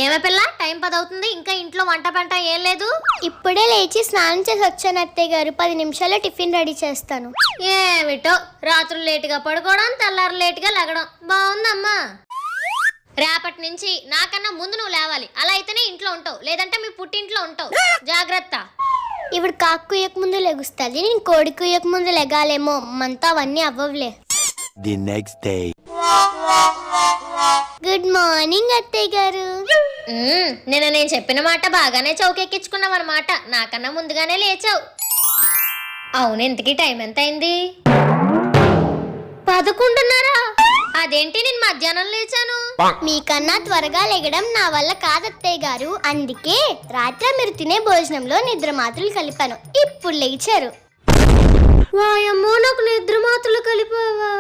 ఏమే పిల్ల, టైం 10 అవుతుంది, ఇంకా ఇంట్లో వంట పంట ఏం లేదు? ఇప్పుడే లేచి స్నానం చేసి వచ్చాను అత్తయ్య గారు. 10 నిమిషాల్లో టిఫిన్ రెడీ చేస్తాను. ఏమిటో రాత్రులు లేటుగా పడుకోవడం, తెల్లారు లేటుగా లెగడం. బాగుందమ్మా. రేపటి నుంచి నాకన్నా ముందు నువ్వు లేవాలి. అలా అయితేనే ఇంట్లో ఉంటావు, లేదంటే మీ పుట్టింట్లో ఉంటావు. జాగ్రత్త. ఇప్పుడు కాకు కుయ్యక ముందు లెగుస్తుంది, నేను కోడి కుయ్యక ముందు లెగాలేమో. మనతో అవన్నీ అవ్వవులే. The next day. Good morning అత్తయ్య గారు. నిన్న నేను చెప్పిన మాట బాగానే చౌకెక్కించుకున్నావు అన్నమాట. నాకన్నా ముందుగానే లేచావు. అవును, ఇంతకీ టైం ఎంత అయింది? 11:30. అదేంటి, నేను మధ్యాహ్నం లేచాను. మీకన్నా త్వరగా లెగడం నా వల్ల కాదు అత్తయ్య గారు. అందుకే రాత్రి మీరు తినే భోజనంలో నిద్ర మాత్రలు కలిపాను. ఇప్పుడు లేచారు. వాయమ్మో, నాకు నిద్ర మాత్రలు కలిపావా?